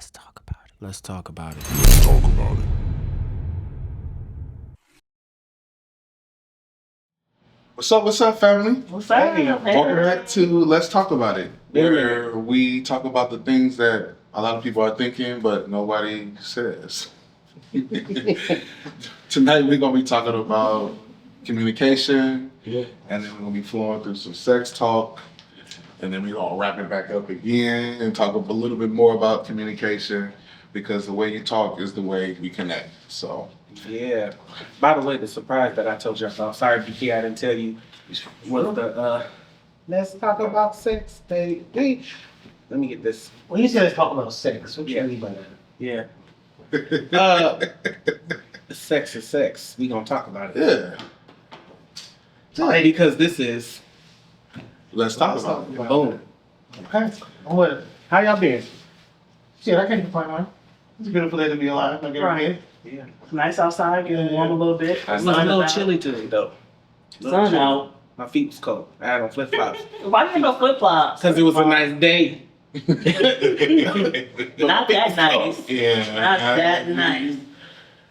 Let's talk about it. Let's talk about it. Let's talk about it. What's up, family? What's up? Hey, welcome back to Let's Talk About It, where we talk about the things that a lot of people are thinking, but nobody says. Tonight, we're going to be talking about communication, and then we're going to be flowing through some sex talk, and then we're going to wrap it back up again and talk a little bit more about communication, because the way you talk is the way we connect. So, Yeah. By the way, the surprise that I told you about, sorry BK, I didn't tell you, was the let's talk about sex, baby. Let me get this. When you say let's talk about sex, what do Yeah. you mean by that? Yeah. Sex is sex. We gonna talk about it. yeah. Because this is Let's talk about it. boom. Okay. What? How y'all been? Shit, I can't complain, man. It's a beautiful day to be alive. Like every Right. day. Yeah. It's nice outside, getting warm a little bit. It's a Sun little out. chilly today though. Sun out. My feet was cold. I had on flip flops. Why you have no flip flops? Cause it was a nice day. Not that nice. Yeah. Not that nice.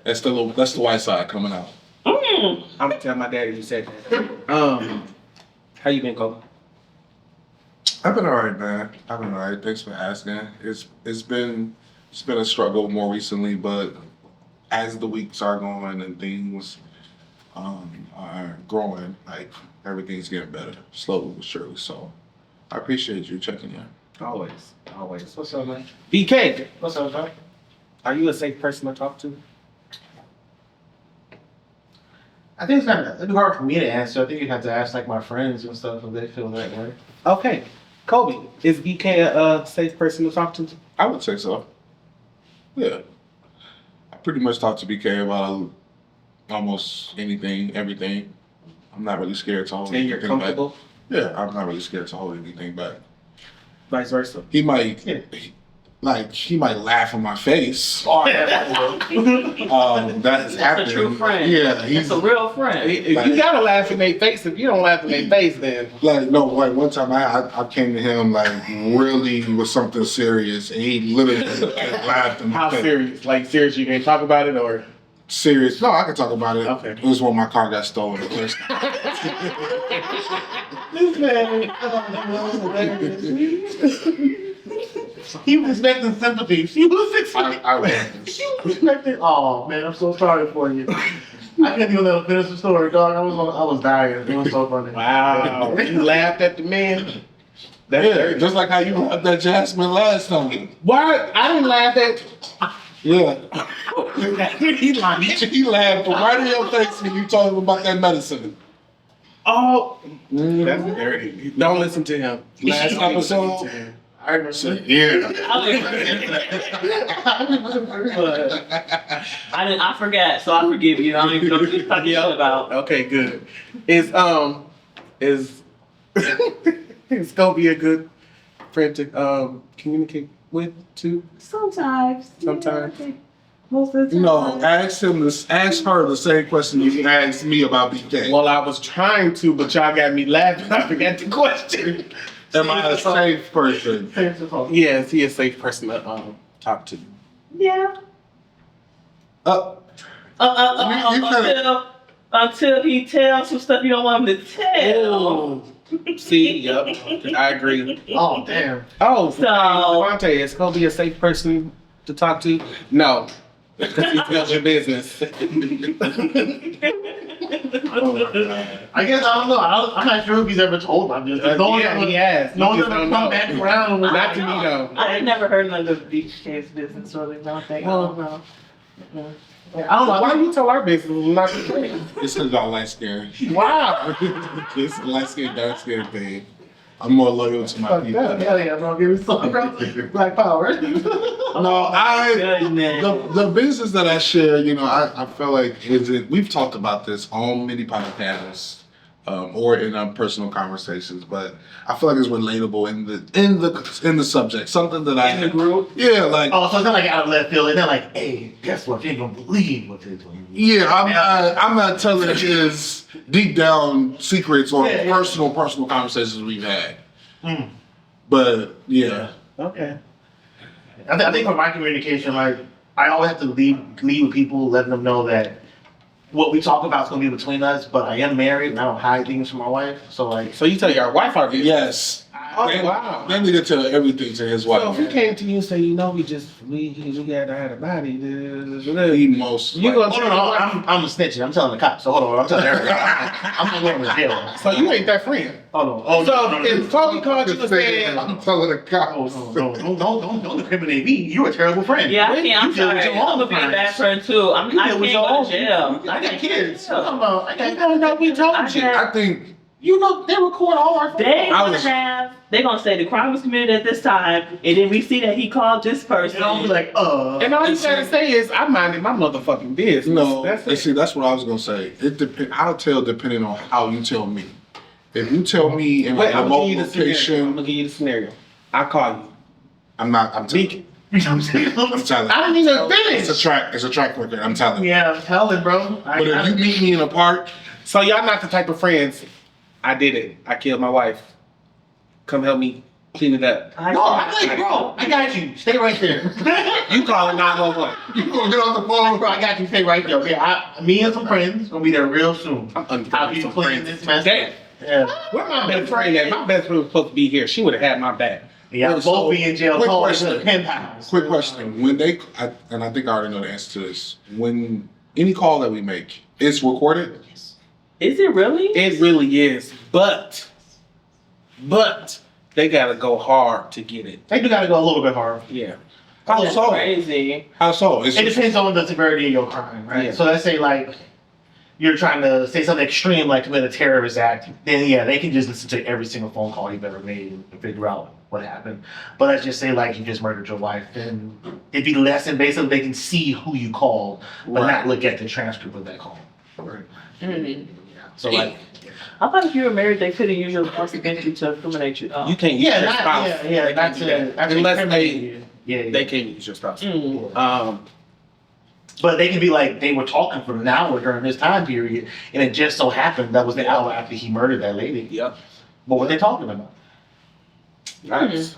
That's the white side coming out. Mm. I'm gonna tell my daddy you said that. How you been, Cole? I've been alright, man. I've been alright. Thanks for asking. It's been a struggle more recently, but as the weeks are going and things are growing, like everything's getting better, slowly but surely. So I appreciate you checking in. Always. What's up, man? BK, What's up, man? are you a safe person to talk to? I think it'd be hard for me to answer. I think you'd have to ask like my friends and stuff if they feel that way. Okay. Kobe, is BK a safe person to talk to? I would say so. Yeah. I pretty much talk to BK about almost anything, everything. I'm not really scared to hold And you're anything comfortable? back. Yeah, I'm not really scared to hold anything back. Vice versa. He might Yeah. he might laugh in my face. Oh, yeah, that That has happened. That's a true friend. Yeah, That's he's a real friend. You gotta laugh in their face. If you don't laugh in their face, then like one time I came to him like really with something serious and he literally laughed in my how face. serious? Like serious, you can talk about it, or Serious? No, I can talk about it. Okay. It was when my car got stolen. This man, he was expecting sympathy. He was expecting. I was. He was expecting. Oh man, I'm so sorry for you. I couldn't even let him finish the story, dog. I was dying. It was so funny. wow, you laughed at the man. That's Yeah, dirty. just like how you laughed at Jasmine last time. Why? I didn't laugh at. Yeah. He lied. He laughed right in your face when you told him about that medicine. Oh, that's dirty. Don't listen to him. Last Don't listen episode? to him. I remember. Yeah. I forgot, so I forgive you. I don't even know what you're talking about. Okay, good. Is is gonna be a good friend to communicate with too? Sometimes. Sometimes. Yeah, most of the time. No, ask her the same question you asked me about BK. Well, I was trying to, but y'all got me laughing. I forgot the question. Am I a safe person? Yes, he is a safe person to talk to. Yeah. You kinda- Until he tells some stuff you don't want him to tell. See, yep, I agree. Oh damn. Oh, So- Devontae, is gonna be a safe person to talk to? No, because he tells your business. I guess I don't know. I'm not sure if he's ever told my business. No one's Yeah, ever, he has. no You one's just ever don't come know. back around. Not to me though. I ain't never heard none of the beach case business really. No, thank Well, no. I don't know. Why do you tell our business and not the thing? It's because y'all light skin. Wow. It's light skin, dark skin thing. I'm more loyal to my Fuck people. that. Hell yeah, bro. Give me some, bro. Black power. No, Goodness. the business that I share, I feel like we've talked about this on many podcasts, or in our personal conversations, but I feel like it's relatable in the subject. Something that In the group? Yeah, like Oh, so it's not like out of left field. It's not like, hey, guess what? You ain't gonna believe what they're doing. yeah, I'm not telling his deep down secrets or Yeah, yeah. personal conversations we've had. Mm. But yeah. Okay. I think for my communication, like I always have to lead with people, letting them know that what we talk about is gonna be between us. But I am married, and I don't hide things from my wife. So like, So you tell your wife our business? Yes. Oh, That- wow. That nigga tell everything to his So if wife. he came to you and say, you know, we had a body. He most. You like- gonna oh no, I'm snitching. I'm telling the cops. So hold on, I'm telling everybody. I'm not going to jail. So you ain't that friend. Hold on. Oh, So no, if Chloe called you and said, I'm telling the cops. don't incriminate me. You're a terrible friend. Yeah, I can't. I'm You deal with sorry. your I'm own gonna be a bad friends. friend too. I You can't deal with go your to own. jail. I got kids. Yeah. I got no, no, we told I you. had- I think You know, they record all our They I gonna was- they gonna say the crime was committed at this time, and then we see that he called this person. And I'll be like, And all you gotta say is, I minded my motherfucking business. no. That's And it. see, that's what I was gonna say. It depend. I'll tell depending on how you tell me. If you tell me in a Wait, I'm gonna remote give you the scenario. I'm location, gonna give you the scenario. I call you. I'm not. I'm telling. I'm telling. I didn't even It's a finish. track. It's a track record. I'm telling. yeah, I'm telling, bro. But if you meet me in a park, So y'all not the type of friends. I did it. I killed my wife. Come help me clean it up. No, I'm like, bro, I got you. Stay right there. You calling 911. you gonna get on the phone. Bro, I got you. Stay right there. Okay, me and some friends gonna be there real soon. I'm I'll be cleaning this mess. Damn. Yeah. Where my best friend at? My best friend was supposed to be here. She would have had my back. Yeah, So, both be in jail. quick Call question. the pen pals. Quick question: when and I think I already know the answer to this. When any call that we make, it's recorded. Is it really? It really is. But they gotta go hard to get it. They do gotta go a little bit hard. Yeah. How That's so? crazy. How so? It's It just- depends on the severity of your crime, right? Yeah. So let's say like you're trying to say something extreme like commit a terrorist act, then yeah, they can just listen to every single phone call you've ever made and figure out what happened. But let's just say like you just murdered your wife, then it'd be less invasive. They can see who you called, but Right. not look at the transcript of that call. Right. Mhm. So like, I thought if you were married, they couldn't use your spouse against you to incriminate you. Oh. You can't use yeah, your not spouse. yeah, They not can't do to that. Unless incriminate they you. Yeah, they can't use your spouse. Mm. But they can be like, they were talking for an hour during this time period, and it just so happened that was the hour after he murdered that lady. Yep. What were they talking about? Nice.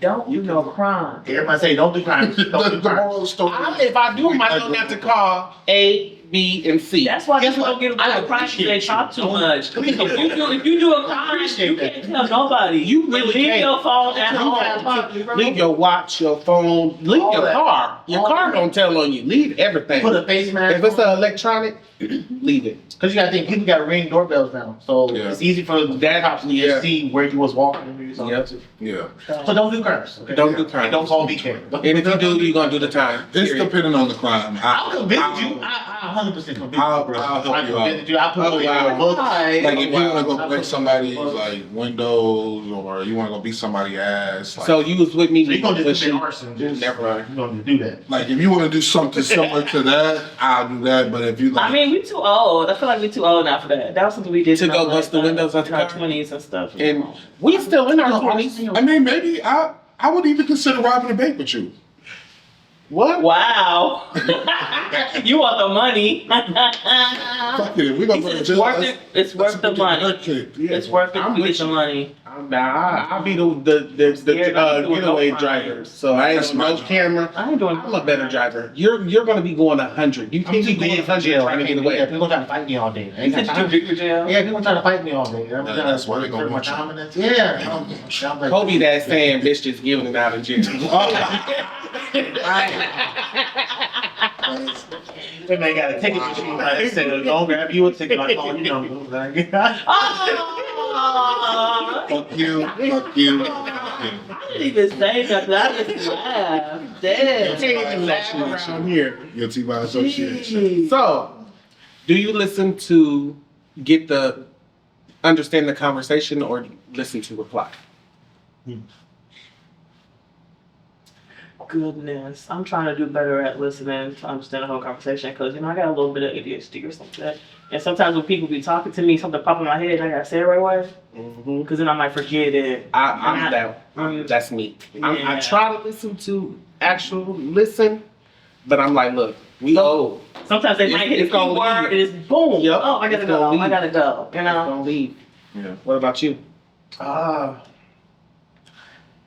Don't do no crime. Everybody say, don't do crime. the, Don't do the crime. moral of the story. If I do, I don't have to call A, B, and C. That's why Guess people what? don't get I away with crime because they appreciate talk you. too much. Please don't- If you do a crime, appreciate you that. can't tell nobody. You really leave can't. your phone at Don't home. Leave your watch, your phone, leave All your that. car. Your All car that. don't tell on you. Leave everything. Put a face mask. If it's an electronic, leave it. Because you gotta think, people got Ring doorbells now, so Yeah. it's easy for the That- cops to yeah. just see where you was walking. And do Yep. something. Yeah. So don't do crimes. Okay? Don't do crime. And don't call BK. And if you do, you're gonna do the time. It's Period. depending on the crime. I'll convince you. I 100% convince you, I'll- bro. I'll help I you convince you. I put Oh, it in wow. your book. Like if you Wow. wanna go break somebody's like windows or you wanna go beat somebody's ass. Like, So you was with me So you gonna when just she. commit arson. Just, Never mind. you gonna do that. like if you wanna do something similar to that, I'll do that. But if you like I mean, we too old. I feel like we too old now for that. That was something we did To in go our, bust the windows out in the our car? 20s and stuff. And we still in our 20s. I mean maybe I would even consider robbing a bank with you. What? Wow. You want the money. Fuck it, we gonna go to It's jail. worth it. It's worth the money. It's worth it I'm to with get the you. money. I'll be the Scared not doing no getaway crime. driver. So I That's ain't my no job. camera. I ain't doing. I'm a better driver. You're gonna be going 100. You I'm can't too be going big for 100 jail. trying I to can't get do that. away. People trying to fight me all day. I You ain't said got you time. do bigger jail. Yeah, people trying to fight me all day. I'm that's why they gonna my want you. dominance. Yeah. I'm like, Kobe that saying bitch just giving it out of jail. That man got a ticket machine. Like, said, don't grab you a ticket. I call you number. Oh, Fuck you, fuck you. I didn't even say nothing. I just laughed. Damn. around here. Guilty by association. Jeez. So, do you listen to get the understand the conversation or listen to reply? Goodness, I'm trying to do better at listening to understand the whole conversation because I got a little bit of ADHD or something. And sometimes when people be talking to me, something pop in my head, and I gotta say it right away Mm-hmm. because then I might forget it. I'm that. That's me. I Yeah. try to listen to actual listen, but I'm like, look, we old. Sometimes they might hit a It's gonna key word leave. and it's boom. Yep, Oh, I gotta it's go. gonna I leave. gotta go. You know. Don't leave. Yeah. What about you?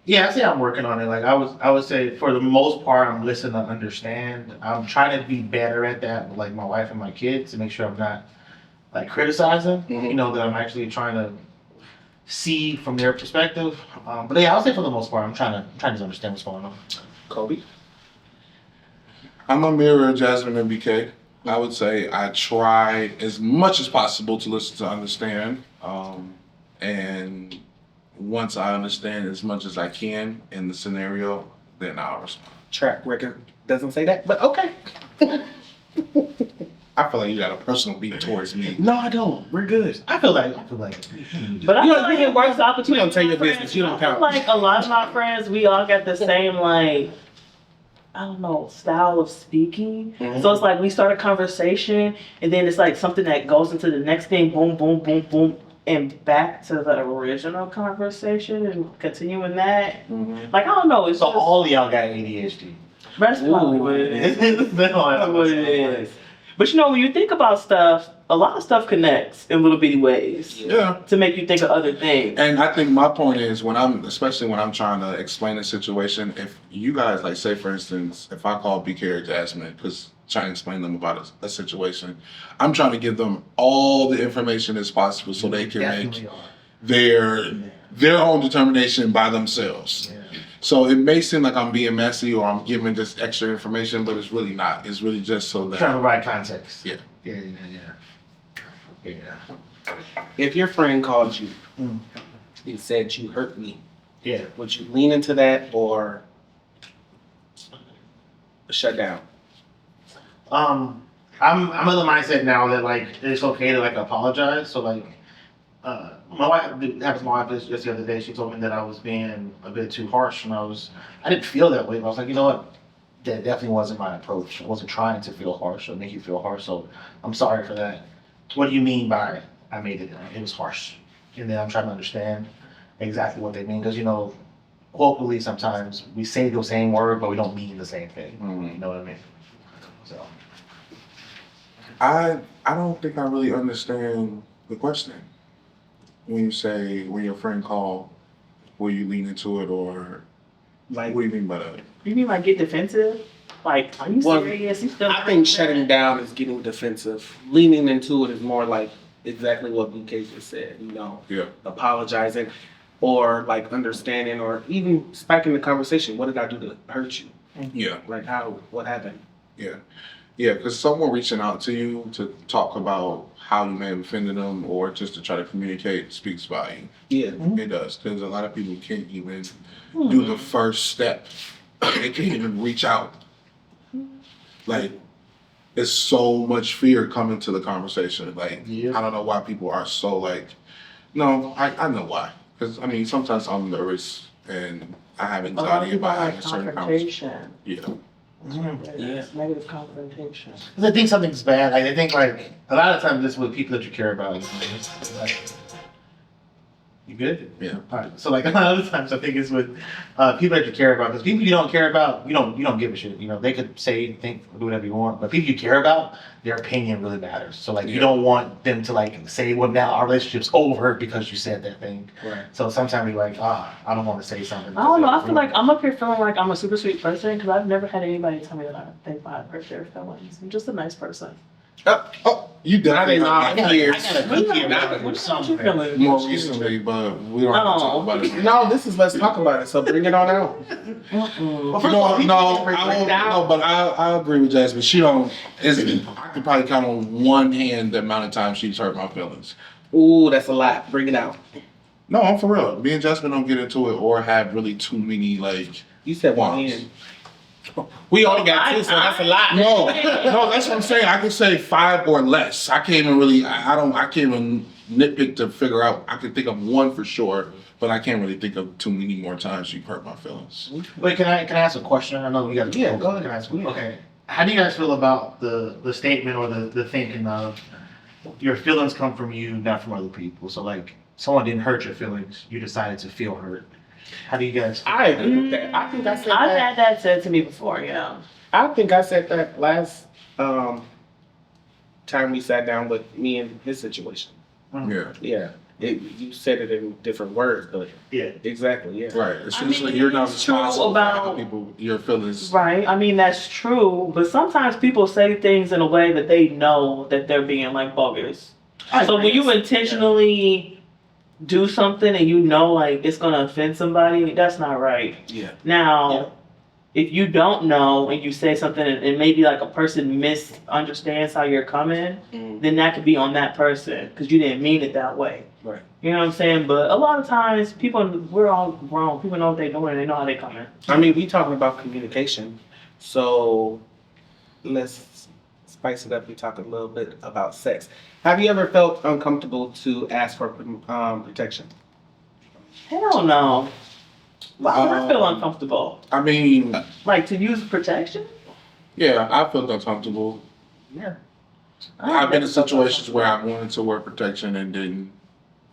Yeah, I say I'm working on it. Like I would say for the most part, I'm listening to understand. I'm trying to be better at that with like my wife and my kids to make sure I'm not like criticizing. You know, that I'm actually trying to see from their perspective. But yeah, I'll say for the most part, I'm trying to understand what's going on. Kobe. I'm a mirror of Jasmine and BK. I would say I try as much as possible to listen to understand. And once I understand as much as I can in the scenario, then I'll respond. Track record doesn't say that, but okay. I feel like you got a personal beat towards me. No, I don't. We're good. I feel like But I You feel don't- like you it don't- works out you between don't tell my your friends. business. You don't I feel count. like a lot of my friends, we all got the same like, I don't know, style of speaking. So it's like we start a conversation and then it's like something that goes into the next thing, boom, boom, boom, boom, and back to the original conversation and continuing that. Like I don't know, it's so. just, All of y'all got ADHD. that's probably what it is. That's what it is. But you know, when you think about stuff, a lot of stuff connects in little bitty ways Yeah. to make you think of other things. And I think my point is especially when I'm trying to explain a situation, if you guys, like, say for instance, if I call BK or Jasmine, because trying to explain them about a situation, I'm trying to give them all the information as possible so they can Definitely make are. their own determination by themselves. Yeah. So it may seem like I'm being messy or I'm giving just extra information, but it's really not. It's really just so Trying to that provide context. Yeah. Yeah. If your friend called you Mm. and said you hurt me, Yeah. would you lean into that or shut down? I'm of the mindset now that like it's okay to like apologize. So like, my wife, it happened to my wife just the other day. She told me that I was being a bit too harsh, and I didn't feel that way. But I was like, you know what? That definitely wasn't my approach. I wasn't trying to feel harsh or make you feel harsh. So I'm sorry for that. What do you mean by I made it was harsh? And then I'm trying to understand exactly what they mean because you know, colloquially sometimes we say the same word but we don't mean the same thing. You know what I mean? So. I don't think I really understand the question. When you say when your friend called, will you lean into it or Like, what do you mean by that? You mean like get defensive? Like, are you Well, serious? You still I think shutting down is getting defensive. Leaning into it is more like exactly what BK just said, you know, Yeah. apologizing or like understanding or even spiking the conversation. What did I do to hurt you? Yeah. Like what happened? Yeah. Yeah, because someone reaching out to you to talk about how you may have offended them or just to try to communicate speaks volume. Yeah. It does, because a lot of people can't even do the first step. They can't even reach out. Like, it's so much fear coming to the conversation. Like, Yeah. I don't know why people are so like, no, I know why. Because, I mean, sometimes I'm nervous and I have A lot of anxiety people about like having certain conversations. confrontation. Yeah. Yeah. Negative confrontation. Because they think something's bad. Like they think like a lot of times it's with people that you care about. Like, you good? Yeah. All right. So like a lot of times I think it's with people that you care about. Because people you don't care about, you don't give a shit. You know, they could say, think, do whatever you want. But people you care about, their opinion really matters. So like you Yeah. don't want them to like say, well now our relationship's over because you said that thing. Right. So sometimes you're like, I don't want to say something. I don't know. I feel like I'm up here feeling like I'm a super sweet person because I've never had anybody tell me that I think I hurt their feelings. I'm just a nice person. Oh, you definitely I didn't know. years. I got a good year now. What With about your something. feelings? More recently, but we don't have to talk about it. No, this is let's talk about it. So bring it on out. Well, No, first of all, people no, break I won't, down. no, but I agree with Jasmine. She don't. I could probably count on one hand the amount of times she's hurt my feelings. Ooh, that's a lot. Bring it out. No, I'm for real. Me and Jasmine don't get into it or have really too many like. You said one Once. hand. We only got two, so that's a lot. No, that's what I'm saying. I could say 5 or less. I can't even really. I can't even nitpick to figure out. I can think of one for sure, but I can't really think of too many more times you've hurt my feelings. Wait, can I ask a question? I know we got. Yeah, go ahead. Can I ask, okay. How do you guys feel about the statement or the thinking of your feelings come from you, not from other people? So like someone didn't hurt your feelings, you decided to feel hurt. How do you guys? I agree with that. I think I said I've that. had that said to me before, yeah. I think I said that last time we sat down with me and his situation. Yeah. Yeah. You said it in different words, but Yeah. exactly, yeah. Right. I mean, Essentially, you're not it's true responsible for how about- people your feelings. Right. I mean, that's true. But sometimes people say things in a way that they know that they're being like bogus. So when you intentionally do something and you know like it's gonna offend somebody, that's not right. Yeah. Now, if you don't know and you say something and maybe like a person misunderstands how you're coming, then that could be on that person because you didn't mean it that way. Right. You know what I'm saying? But a lot of times, we're all grown. People know what they're doing. They know how they coming. I mean, we talking about communication, so let's spice it up and talk a little bit about sex. Have you ever felt uncomfortable to ask for protection? Hell no. Why would I feel Um, uncomfortable? I mean, Like to use protection? yeah, I felt uncomfortable. Yeah. I've been in situations where I wanted to wear protection and didn't,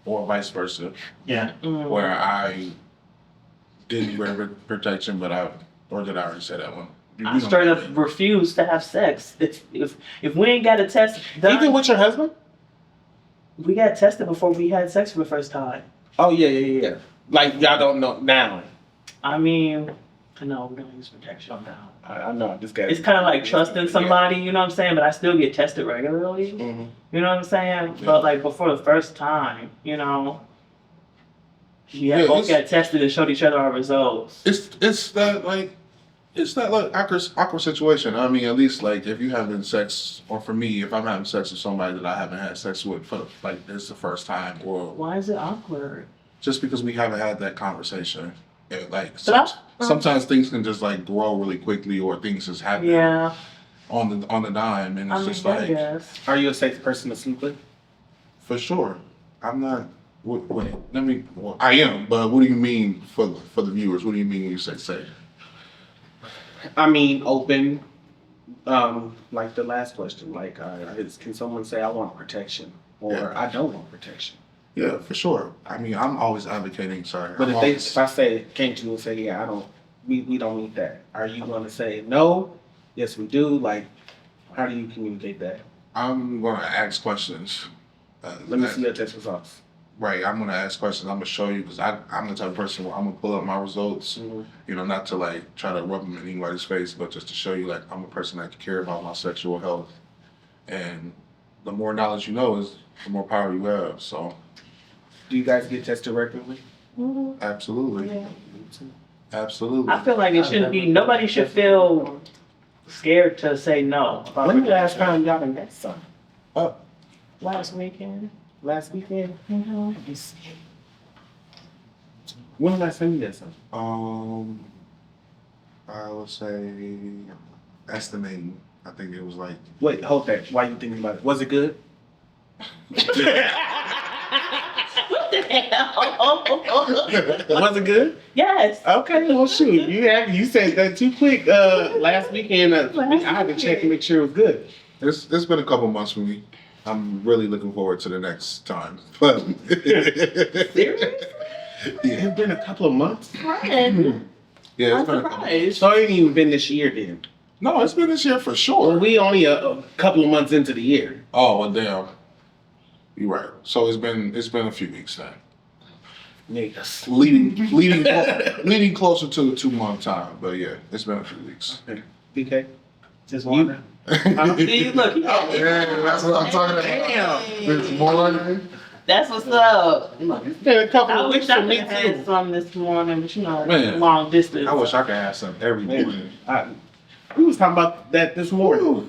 or vice versa, Yeah. where I didn't wear protection, but or did I already say that one? You I know straight what up I mean. refuse to have sex. If we ain't got a test done, Even with your husband? we got tested before we had sex for the first time. Oh yeah. Like y'all don't know now. I mean, no, we don't use protection now. I know this guy. It's kind of like trusting somebody, you know what I'm saying? But I still get tested regularly. Mhm. You know what I'm saying? Yeah. But like before the first time, you know, we Yeah, had both it's- got tested and showed each other our results. It's that awkward situation. I mean, at least like if you having sex, or for me, if I'm having sex with somebody that I haven't had sex with for like this is the first time, or Why is it awkward? just because we haven't had that conversation. Like But sometimes things can just like grow really quickly, or things just happen Yeah, on the dime, and I it's mean, just I like guess. Are you a safe person to sleep with? for sure. I'm not. Wait, let me. Well, I am, but what do you mean for the viewers? What do you mean when you say safe? I mean, open. Like the last question, like, can someone say I want protection or Yeah. I don't want protection? Yeah, for sure. I mean, I'm always advocating. Sorry, But I'm if I say came to you and say, yeah, I don't, we don't need that. Are you going to say no? Yes, we do. Like, how do you communicate that? I'm gonna ask questions. Let me see your test results. Right, I'm gonna ask questions. I'm gonna show you because I'm the type of person where I'm gonna pull up my results. Mhm. You know, not to like try to rub them in anybody's face, but just to show you like I'm a person that care about my sexual health. And the more knowledge you know is the more power you have. So Do you guys get tested regularly? absolutely, Yeah. absolutely. I feel like it shouldn't be. Nobody should feel scared to say no. about When the last protection. time y'all done met son? Last weekend. Last weekend? Mm-hmm. When the last time you met son? I would say estimating. I think it was like Wait, hold that. Why you thinking about it? Was it good? What the hell? Was it good? Yes. Okay, well shoot, you said that too quick. Last weekend, I had to check and make sure it was good. it's been a couple months for me. I'm really looking forward to the next time. But Serious? It's been a couple of months. Friend. yeah, I'm it's been a couple. surprised. So it ain't even been this year then. No, it's been this year for Well, sure. we only a couple of months into the year. Oh well, damn. You're right. So it's been a few weeks now. Niggas. Leading closer to the 2 month time. But yeah, it's been a few weeks. BK? Just You- wondering. See, look, he got Yeah, that's what I'm talking about. Damn. It's more. That's what's up. It's been a couple I of wish weeks I for could me have had too. some this morning, but you know, Man. long distance. I wish I could have some every morning. We was talking about that this morning.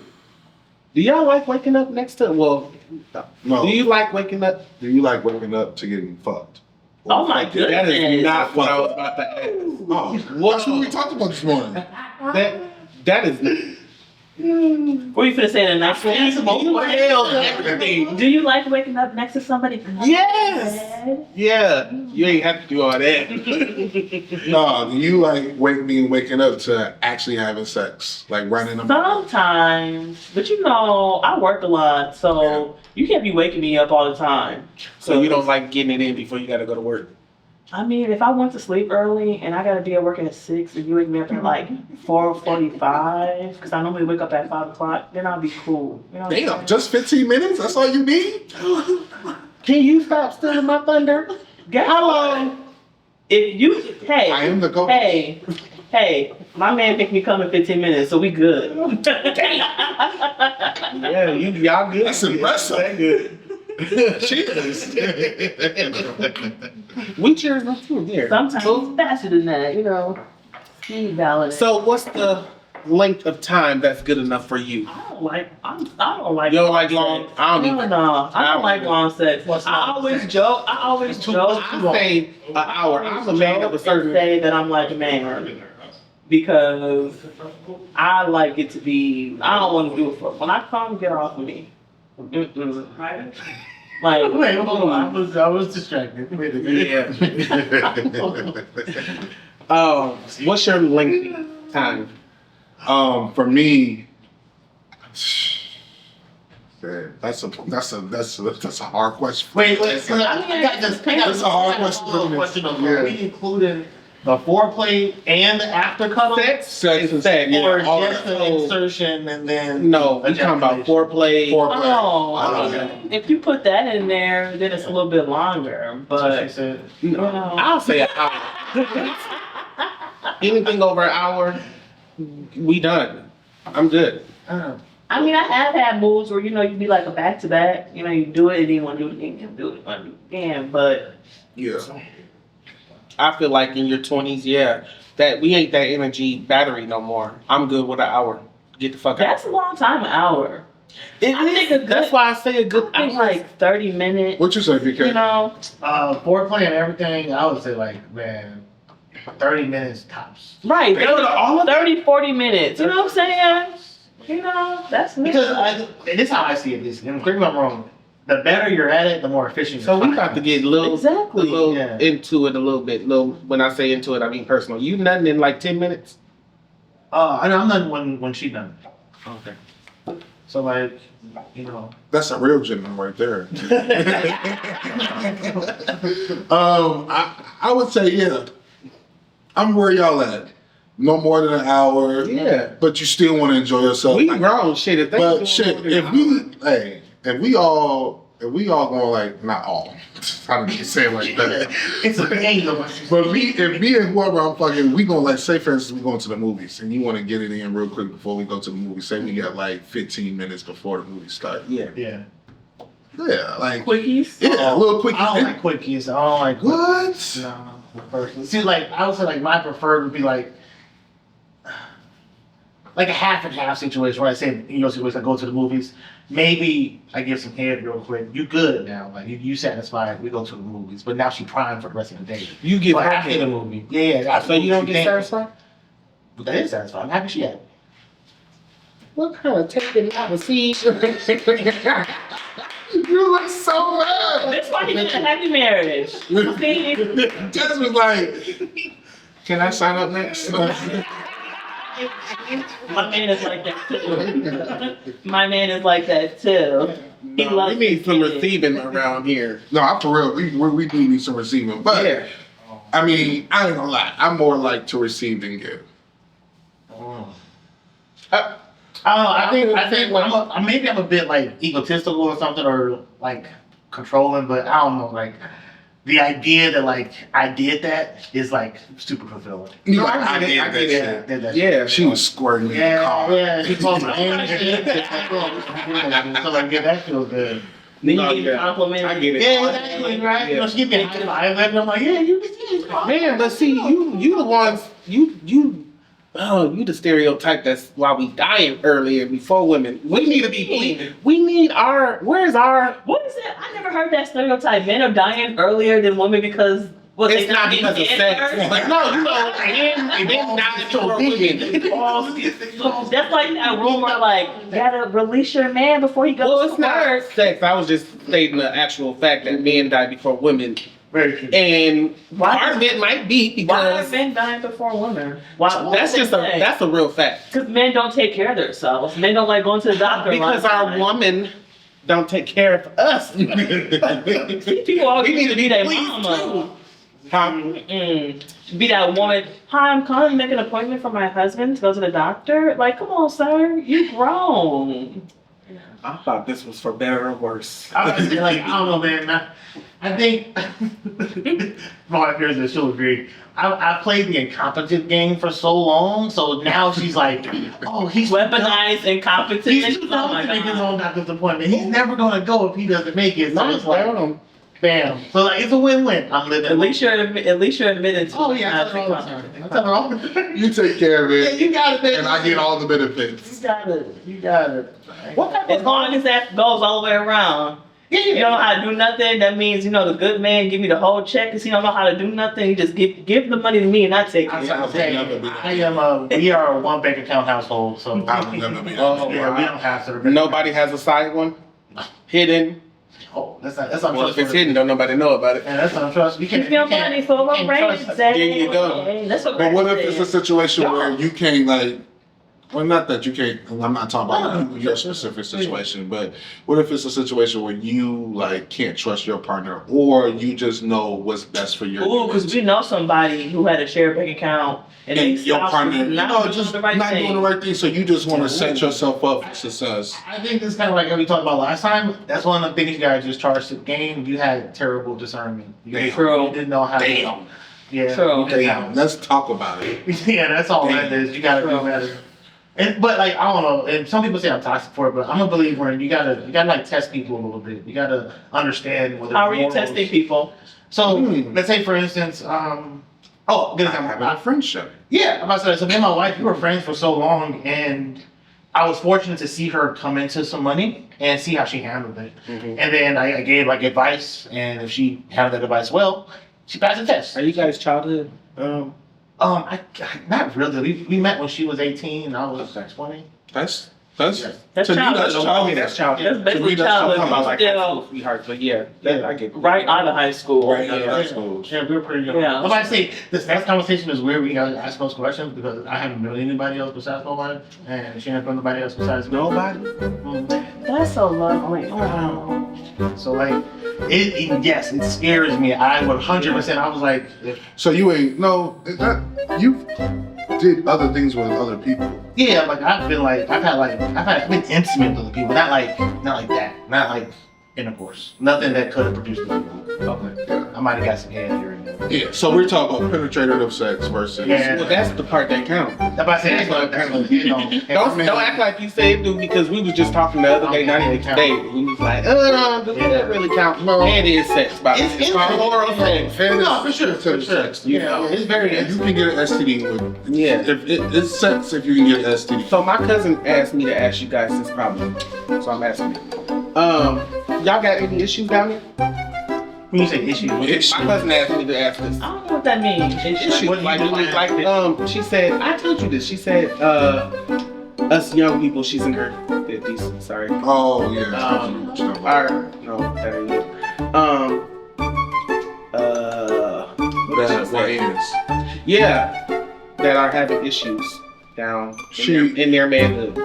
Do y'all like waking up next to? Well, No. do you like waking up? Do you like waking up to getting fucked? Oh my That goodness. is not what I was about to ask. Oh, What? that's what we talked about this morning. That is. What you finna say in a nice way? You held everything. Do you like waking up next to somebody? Yes. Yeah, you ain't have to do all that. No, do you like waking up to actually having sex? Like running them? Sometimes, but you know, I work a lot, so you can't be waking me up all the time. So you don't like getting it in before you gotta go to work. I mean, if I went to sleep early and I gotta be at work at 6, and you wake me up at like 4:45, because I normally wake up at 5 o'clock, then I'll be cool. You know what I'm Damn, saying? just 15 minutes? That's all you need? Can you stop stealing my thunder? How long? If you, hey, I am the coach. hey, my man make me come in 15 minutes, so we good. Yeah, y'all good. That's impressive. That good. Cheers. We cheers them too. Here. Sometimes faster than that, you know. Speed balance. So what's the length of time that's good enough for you? I don't like. I don't like. You don't like long? sex. I don't No, either. no, I don't like long sex. What's I long always sex? joke. I always joke. I say an hour. I'm a man of a and certain. say that I'm like a man because I like it to be. I don't want to do it for. When I come, get off of me. Mm-mm. Like Wait, hold on. I was distracted. Wait a minute. Yeah. What's your lengthy time? For me, that's a hard question. Wait. I got this. That's a hard question. Question of Yeah. Are we including the foreplay and the after cuddle? Sex and sex. Or all just that. an insertion and then No, we talking about foreplay. Oh, Okay. if you put that in there, then it's a little bit longer. But said. No, I'll say an hour. Anything over an hour, we done. I'm good. I mean, I have had moves where you know you be like a back to back. You know, you do it and then you want to do it again, you do it, want to do it again. But Yeah. I feel like in your 20s, yeah, that we ain't that energy battery no more. I'm good with an hour. Get the fuck that's out. a long time, an hour. It I think is. a good- That's why I say a good I think hour. like 30 minutes. What you say, BK? You know, Foreplay and everything, I would say like, man, 30 minutes tops. right? They go to all of 30, 40 minutes. You know what I'm saying? You know, that's me. Because this is how I see it. This, and correct me if I'm wrong. The better you're at it, the more efficient. So your we time got to is. get Exactly, yeah. into it a little bit. When I say into it, I mean personal. You nothing in like 10 minutes? I know I'm not when she done. Okay. So like, you know. That's a real gentleman right there. I would say, yeah. I'm where y'all at. No more than an hour. Yeah. But you still want to enjoy yourself. We Like, grown shit. If they but doing shit, more than if an we all going like, not all. I didn't say it like that. It's a thing though. But if me and whoever I'm fucking, we gonna like, say for instance, we going to the movies and you want to get it in real quick before we go to the movie. Say we got like 15 minutes before the movie starts. Yeah. Yeah. Yeah, like Quickies. yeah, a little quick. I don't like quickies. I don't like What? No, personally. See, like I would say, like my preferred would be like a half and half situation where I say, you know, situation I go to the movies. Maybe I give some head real quick. You good now? Like you satisfied? We go to the movies, but now she primed for the rest of the day. You get But her after the head. movie, yeah. So you don't get think- satisfied? But that is satisfying. I'm happy she had. What kind of taking out the seeds? You look so mad. That's why you need a happy marriage. See? Jess was like, Can I sign up next? My man is like that too. My man is like that too. He No, we loves need some his kids. receiving around here. no, I'm for real. We do need some receiving, but Yeah. I mean, I ain't gonna lie. I'm more like to receive than give. I don't know. I think maybe I'm a bit like egotistical or something, or like controlling. But I don't know. Like the idea that like I did that is like super fulfilling. You No, like, I I get it, did I that get it. shit. Did that Yeah. She was squirting in the car. Yeah. She called my name and shit. So like, yeah, that feels good. Then No, you get yeah. complimented. I get it. Yeah, exactly, right? You know, she give me a high five, and I'm like, yeah, you can see it. Man, but see, you the ones, you the stereotype that's why we dying earlier before women. We need to be, we need where's our, What is that? I never heard that stereotype. Men are dying earlier than women because what? it's they not get because of hit sex. first? Like, no, you know, men dying before women. That's like that rumor, like you gotta release your man before he goes Well, to it's not work. sex. I was just stating the actual fact that men die before women. Very true. And Why- part of it might be Why are because men dying before women? Why? that's a real fact. Because men don't take care of themselves. Men don't like going to the doctor. Because our woman don't take care of us. These people always We need need to be that please mama. How- Be that woman. Hi, I'm calling to make an appointment for my husband to go to the doctor. Like, come on, sir, you grown. I thought this was for better or worse. I was like, I don't know, man. I think my wife hears this, she'll agree. I played the incompetent game for so long, so now she's like, oh, he's Weaponized incompetence. He's too Oh dumb my to make his God. own doctor's appointment. He's never gonna go if he doesn't make it. So it's like, Damn. bam. So like, it's a win-win. I'm living. At least you're admitted to Oh it. yeah, I tell her all the time. I tell her all the time. You take care of Yeah, it, you got it, man. and I get all the benefits. You got it. You got it. What type As of long as that goes all the way around. Yeah, You don't know how to do nothing. That means, the good man give me the whole check because he don't know how to do nothing. He just give the money to me and I take I'm it. saying, we are a one bank account household, so I would never be Oh, that. yeah, we don't have to. Nobody has a side one? Hidden? Oh, that's not Well, if it's trustworthy. hidden, don't nobody know about it. Yeah, that's not trust. You can't. Give your you can't- money for you a can't rainy trust- day. There you go. That's what But what if Brady it's a said. situation where you can't like, well, not that you can't. I'm not talking about your specific situation, but what if it's a situation where you like can't trust your partner, or you just know what's best for your Ooh, because we know somebody who had a shared bank account and they and your spouse partner, was not doing just the right not thing. doing the right thing. So you just want to set yourself up for success. I think this is kind of like what we talked about last time. That's one of the things you guys just charged the game. You had terrible discernment. You True. didn't know how. Damn. Yeah. True. you didn't Damn, know. let's talk about it. Yeah, that's all that Damn. is. You gotta do better. But like I don't know, and some people say I'm toxic for it, but I'm a believer in you gotta like test people a little bit. You gotta understand what. How are you testing people? So Hmm. let's say for instance, good Having example. a friendship. Yeah, I'm about to say. So me and my wife, we were friends for so long, and I was fortunate to see her come into some money and see how she handled it. Mhm. And then I gave like advice, and if she handled that advice well, she passed the test. Are you guys childhood? Not really. We met when she was 18 and I was 20. That's That's to me, childhood. that's Don't tell me that's childhood. That's basically that's I'm talking childhood. about like high school Still sweethearts, but yeah, that, I get right out of high school. right out of high school. Yeah, we were pretty young. Yeah. But I say this next conversation is weird. We gotta ask those questions because I haven't known anybody else besides my wife, and she hasn't known nobody else besides me. Nobody? That's so lovely. Oh. So like, yes, it scares me. I would 100%. I was like, So you ain't you did other things with other people. yeah, like I've been intimate with other people, not like that, not like intercourse, nothing that could have produced the people. Yeah. I might have got some head here and there. Yeah. So we're talking about penetrative sex versus. Yeah. Well, that's the part that counts. That's why I said that's what you know. Don't act like you said do because we was just talking the other day, not even today. We was like, does that really count? No, it is sex, by the way. It's called oral sex. No, for sure, for sure. Sex, you Yeah, know. it's very. You can get an STD with. Yeah. It's sex if you can get an STD. So my cousin asked me to ask you guys this problem, so I'm asking you. Y'all got any issues down here? When you say issue, My cousin asked me to ask this. I don't know what that means. Issues, What do you like, define she said, I told you this. She said, us young people, she's in her 50s. Sorry. Oh yeah. No, that ain't it. That is. Yeah, that are having issues down in their manhood.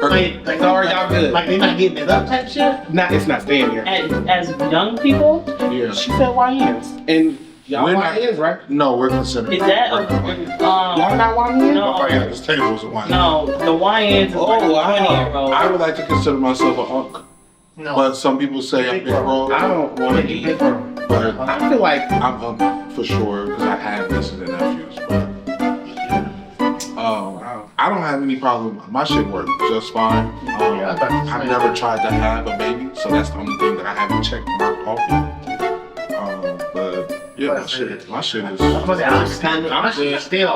like, Sorry, y'all good. Like they not getting it up type shit. It's not staying here. As young people, Yeah. She said YNs. And y'all We're not- YNs, right? No, we're considered. is that Y'all not YNs? no, Oh yeah, this table is one. no, the YNs is like Oh, wow. 20-year-old. I would like to consider myself a hunk, No. but some people say I'm big bro. I don't want to be. But I feel like I'm hunk for sure because I have nieces and nephews. But I don't have any problem. My shit works just fine. Yeah, I thought you I've said- never tried to have a baby, so that's the only thing that I haven't checked marked off. But yeah, my shit is. I'm still.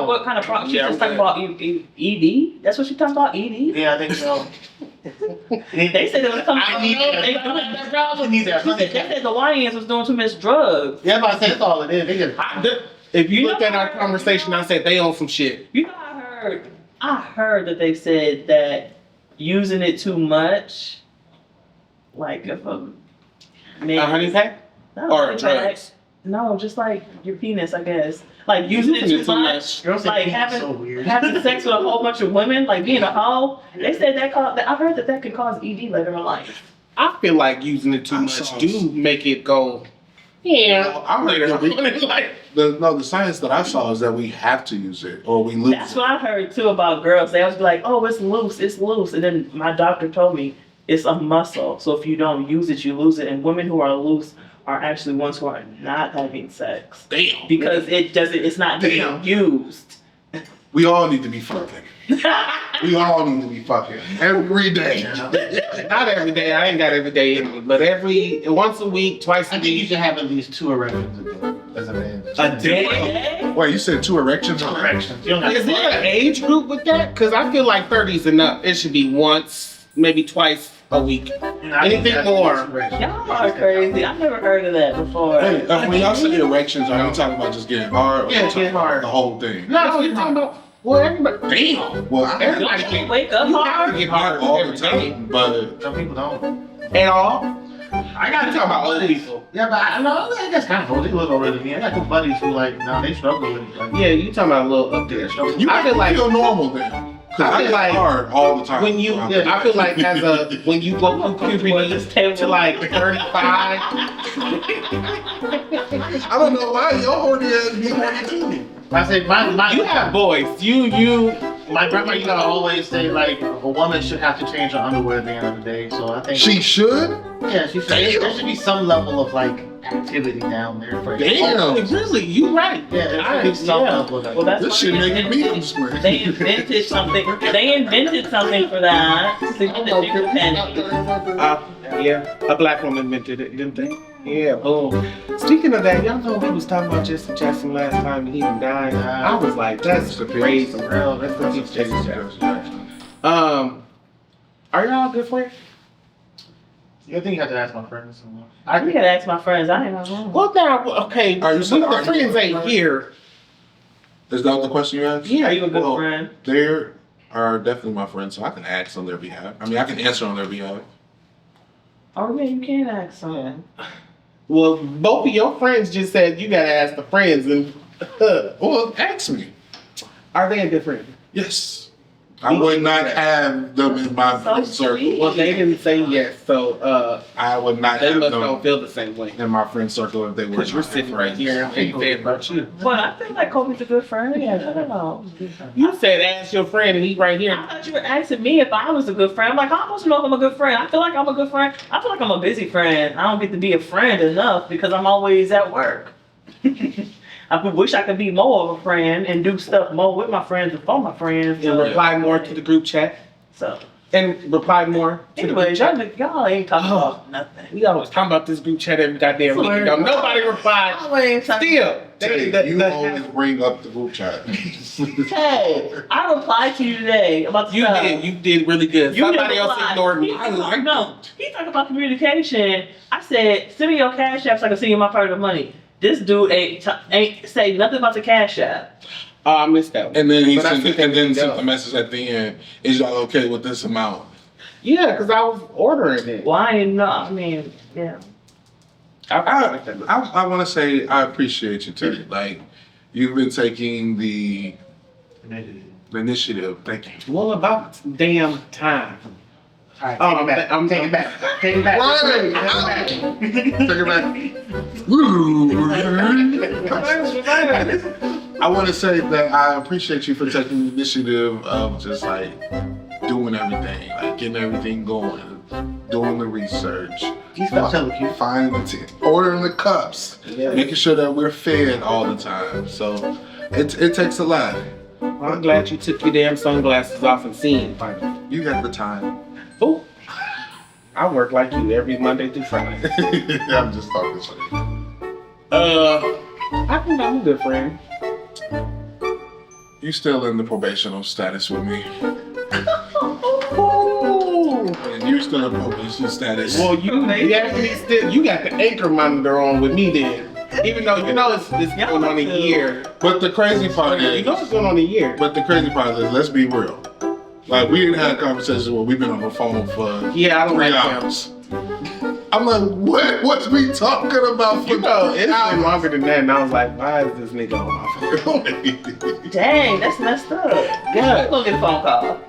What kind of problem? She Yeah, just talking about ED? That's what she talking about, ED? Yeah, I think so. They said it was something. I need that. They doing that problem. Need that. They said the YNs was doing too much drugs. Yeah, but I said that's all it is. They just. if you look at our conversation, I said they on some shit. You know, I heard that they said that using it too much, like if a man, A honey pack? not Or honey pack. drugs? No, just like your penis, I guess. Like using it too much, Girls say like penis is so weird. having sex with a whole bunch of women, like being a hoe. They said that I heard that could cause ED later in life. I feel like using it too I'm much sorry. do make it go. Yeah. I'm Later like, on in life. the science that I saw is that we have to use it or we lose That's it. what I heard too about girls. They always be like, "Oh, it's loose," and then my doctor told me it's a muscle. So if you don't use it, you lose it. And women who are loose are actually ones who are not having sex Damn. because it's not Damn. being used. We all need to be fucking. We all need to be fucking every day. Not every day. I ain't got every day in me, but once a week, twice I a think you week. should have at least 2 erections a day as a man. A day? Okay? Wait, you said 2 erections? 2 erections. You don't have Is there an age group with that? Because I feel like 30's enough. It should be once, maybe twice a week. Anything more? Y'all are crazy. I've never heard of that before. Hey, when y'all say erections, are you talking about just getting hard? Or Yeah, you talking getting hard. The whole thing. No, you're talking about, well, everybody. Damn. Well, Everybody Y'all can wake up You have hard. to get hard all the every day. time, but Some people don't. At all? I got You talking about old people. Yeah, but I know I guess kind of old. They look older than me. I got some buddies who like now they struggle with it. Like, Yeah, you talking about a little up there. you I feel like feel normal then. Cause I I feel get like hard all the time. when you, I feel like when you go through puberty to like 35, I don't know why your horny ass be horny too. I say my you have boys. my grandma used to always say like a woman should have to change her underwear at the end of the day. So I think She should? yeah, she should. Damn. There should be some level of like activity down there for Damn. Really, you right. Yeah, there should be some Yeah. level of Well, that's This why shit they making me unswear. They invented something. They invented something for that. To get the bigger panties. Yeah, a black woman invented it, didn't they? Yeah, boom. Speaking of that, y'all know we was talking about Jesse Jackson last time and he died. I was like, that's crazy. real. That's That's what Jesse Jackson. Are y'all good friends? You think you have to ask my friends? I think I'd ask my friends. I ain't know. Well, now, okay, Are you the saying- are you friends good ain't friends? here. Is that the question you asked? Yeah, Are you a good Well, friend? They are definitely my friends, so I can ask on their behalf. I mean, I can answer on their behalf. Oh, yeah, you can ask them. Well, both of your friends just said you gotta ask the friends, and Well, ask me. are they a good friend? Yes. I would not have them in my So friend circle. sweet. Well, they didn't say yes, so I would not they have must don't them feel the same way. in my friend circle if they were Because you're my sitting right friends. here and ain't fair about you. Well, I feel like Kobe's a good friend. Yeah, I don't know. You said ask your friend, and he right here. I thought you were asking me if I was a good friend. I'm like, how am I supposed to know if I'm a good friend? I feel like I'm a good friend. I feel like I'm a busy friend. I don't get to be a friend enough because I'm always at work. I wish I could be more of a friend and do stuff more with my friends and for my friends. And reply more to the group chat. So, And reply more to the group anyway, chat. y'all ain't talking Oh. about nothing. We always talking about this group chat every goddamn week. Sorry. Don't nobody replied. Y'all ain't talking- Still, Tay, you always bring up the group chat. Hey, I replied to you today about the you stuff. did. You did really good. You Somebody didn't else reply. ignored me. I like No, he talking about communication. I said, send me your cash app so I can send you my part of the money. This dude ain't say nothing about the cash app. Oh, I missed that one. And then he But I sent, think and then that sent was- the message at the end. Is y'all okay with this amount? Yeah, because I was ordering it. Well, I ain't know. I mean, yeah. I want to say I appreciate you too. Like you've been taking the initiative. Thank you. Well, about damn time. Alright, Oh, take it back. I'm- Take it back. Take it back. Right. Take it back. I want to say that I appreciate you for taking the initiative of just like doing everything, like getting everything going, doing the research, He's not telling you. finding the ordering the cups, Yeah. making sure that we're fed all the time. So it takes a lot. Well, I'm glad you took your damn sunglasses off and seen finally. You got the time. Oh, I work like you every Monday through Friday. I'm just talking shit. I think I'm a good friend. You still in the probational status with me. And you're still in probation status. Well, you definitely still you got the anchor monitor on with me then. Even though you know it's going on a year. But the crazy part You is, know it's going on a year. but the crazy part is, let's be real. Like we didn't have conversations where we've been on the phone for Yeah, I don't 3 like them. hours. I'm like, what? What's we talking about for You know, 3 it's been hours? longer than that, and I was like, why is this nigga on my phone? Dang, that's messed up. I'm Good. gonna get a phone call.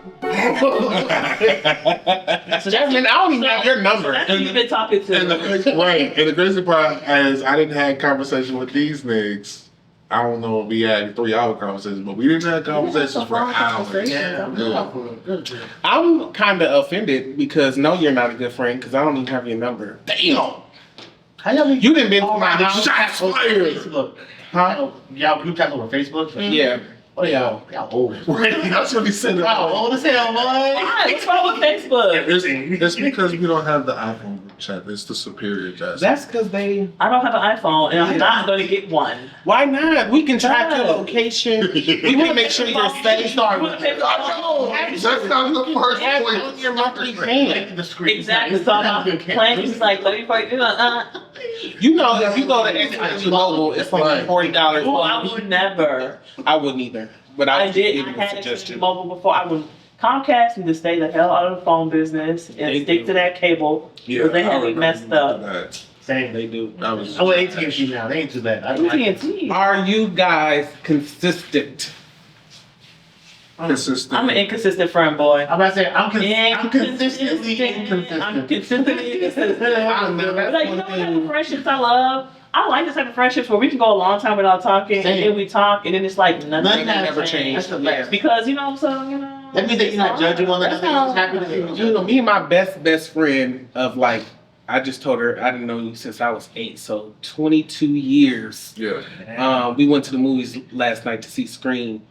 So Jasmine, I don't even have your number. That's who you've been talking to. And the crazy part is, I didn't have conversation with these niggas I don't know if we had 3 hour conversations, but we didn't have conversations for hours. I'm kind of offended because no, you're not a good friend because I don't even have your number. Damn. How y'all You didn't been to my house. Shots fired. Facebook. Huh? Y'all group chat over Facebook? Yeah. Oh, y'all old. That's what he said. Y'all old as hell, boy. Why? What's wrong with Facebook? It's because we don't have the iPhone group chat. It's the superior chat. That's because they. I don't have an iPhone, and I'm not going to get one. Why not? We can track your Yeah. location. We can make sure you're safe. That's not the first Add point. on your monthly plan. The screen. Exactly. So I'm playing. He's like, let me fight. You know, if you go to Xfinity Mobile, it's like $40. Oh, I would never. I wouldn't either. But I I did. give I you a had suggestion. Xfinity Mobile before. I would. Comcast need to stay the hell out of the phone business and They stick do. to that cable. Because they had it messed up. That. Same. They do. That was. I'm with AT&T now. They ain't too bad. I like it. AT&T. Are you guys consistent? consistent. I'm an inconsistent friend, boy. I'm about to say, I'm consistently inconsistent. I'm consistently inconsistent. I know, But that's like, you one know what type thing. of friendships I love? I like this type of friendships where we can go a long time without talking, Same. and then we talk, and then it's like nothing Nothing has never changed. changed. That's the best. Because you know what I'm saying, you know. That means that you're not judging one another. That's how- You're just happy to see You each know, other. me and my best friend of like, I just told her I didn't know you since I was 8, so 22 years. Yeah. We went to the movies last night to see Scream,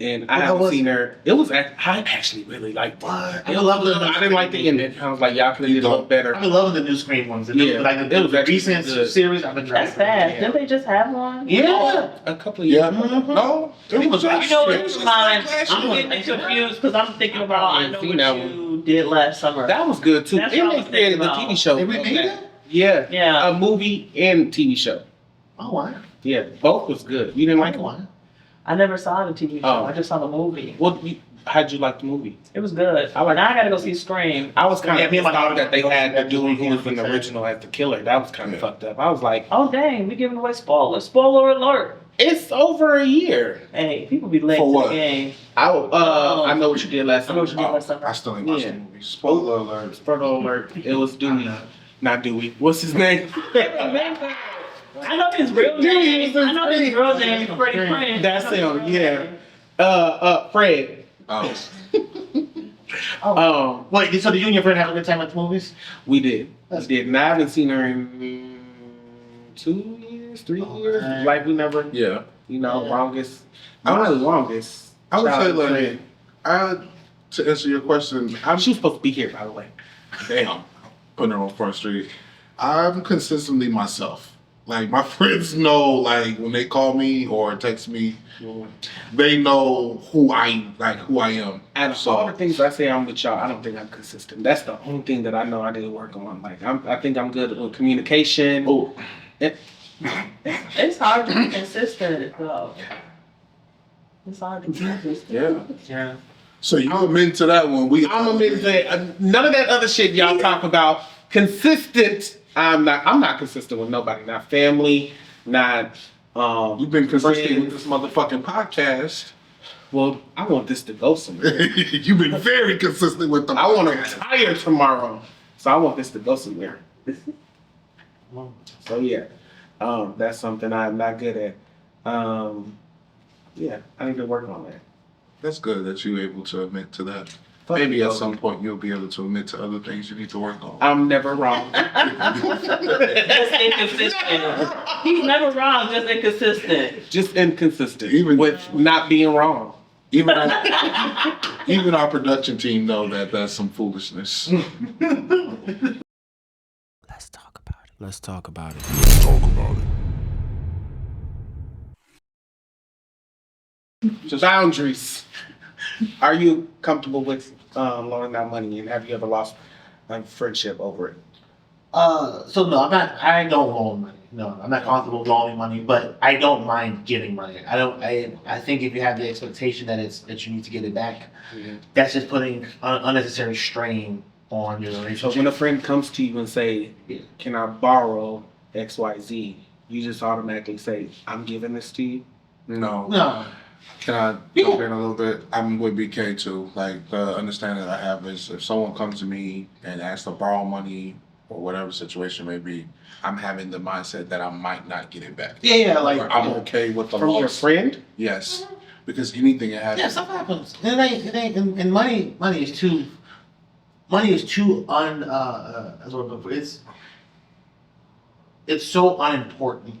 and I How haven't was seen her. It was. I actually really liked it. What? It was a little- I didn't like the ending. I was like, y'all could have You did a little don't? better. I've been loving the new Scream ones. The new, Yeah. like It the was actually recent good. series. I've been That's driving. fast. Yeah. Didn't they just have one? Yeah. A couple of years. Yeah. ago. No. It was You know it what's was mine? last I'm year. getting confused because I'm thinking about I know seen what that you did last summer. That was good too. That's And what I they was created thinking a about. TV show. They of remade that. it? Yeah. Yeah. A movie and TV show. Oh, wow. Yeah, both was good. You didn't like it? Wow. I never saw the TV show. Oh. I just saw the movie. How'd you like the movie? It was good. I like- now I gotta go see Scream. I was kind Yeah, of me and my pissed off daughter that they had the dude who was in the Yeah. original as the killer. That was kind of Yeah. fucked up. I was like, Oh dang, we giving away spoilers. Spoiler alert. it's over a year. Hey, people be late For to what? the game. I know what you did last I know what you summer. did last summer. I still ain't watched Yeah. the movie. Spoiler alert. Spoiler alert. It was Dewey. Not Dewey. What's his name? Remember, I know his real name. I know his real name, Freddie Prinze. That's him, yeah. Fred. Oh. Wait, so did you and your friend have a good time at the movies? We did. That's We did. And I haven't seen her in 2 years, 3 Oh, years. man. Like we never, Yeah. longest. I would- Not longest. I would say childhood like to answer your question, friend. She was supposed to be here, by the way. damn, putting her on Front Street. I'm consistently myself. Like my friends know, like when they call me or text me, they know who I am. Out of all the things I say I'm with y'all, I don't think I'm consistent. That's the only thing that I know I need to work on. Like I think I'm good with communication. Oh, It's hard to be consistent though. It's hard to be consistent. yeah. Yeah. So you admit to that one? I'm admitting that none of that other shit y'all talk about. Consistent. I'm not consistent with nobody. Not family. Not. You've been consistent friends. with this motherfucking podcast. Well, I want this to go somewhere. You've been very consistent with the. I want to podcast. retire tomorrow, so I want this to go somewhere. So yeah, that's something I'm not good at. Yeah, I need to work on that. That's good that you're able to admit to that. Fuck Maybe you, at Logan. some point you'll be able to admit to other things you need to work on. I'm never wrong. Just inconsistent. He's never wrong, just inconsistent. Just inconsistent. Even- with not being wrong. Even even our production team know that that's some foolishness. Let's talk about it. Let's talk about it. Boundaries. Are you comfortable with loaning out money, and have you ever lost friendship over it? So no, I don't loan money. No, I'm not comfortable loaning money, but I don't mind getting money. I think if you have the expectation that you need to get it back, that's just putting unnecessary strain on your So relationship. when a friend comes to you and say, "Can I borrow XYZ?" you just automatically say, "I'm giving this to you." No. No. Can I jump in a little bit? I'm with BK too. Like the understanding that I have is if someone comes to me and asks to borrow money or whatever situation may be, I'm having the mindset that I might not get it back. Yeah, like Or I'm okay with the From your loss. friend? Yes, because anything can happen. Yeah, stuff happens. And money is too it's so unimportant.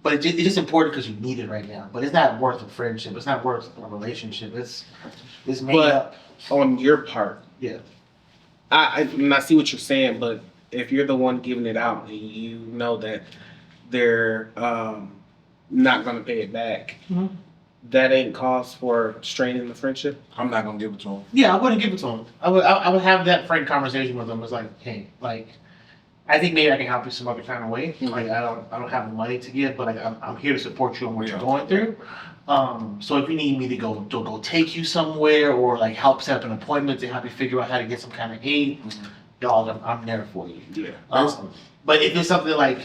But it's just important because you need it right now. But it's not worth a friendship. It's not worth a relationship. It's made But up. on your part, Yeah. I see what you're saying, but if you're the one giving it out and you know that they're not gonna pay it back, Mhm. that ain't cause for straining the friendship. I'm not gonna give it to him. Yeah, I wouldn't give it to him. I would have that frank conversation with him. It's like, hey, like, I think maybe I can help you some other kind of way. Like, I don't have the money to give, but I'm here to support you on what you're going through. So if you need me to go take you somewhere or like help set up an appointment to help you figure out how to get some kind of aid, dog, I'm there for you. Yeah. But if it's something like,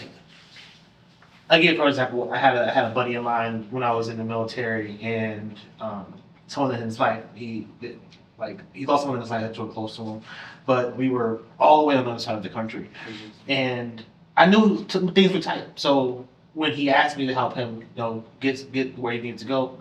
again, for example, I had a buddy of mine when I was in the military, and someone in his life, he lost someone in his life that's real close to him, but we were all the way on the other side of the country, and I knew things were tight. So when he asked me to help him, get where he needed to go,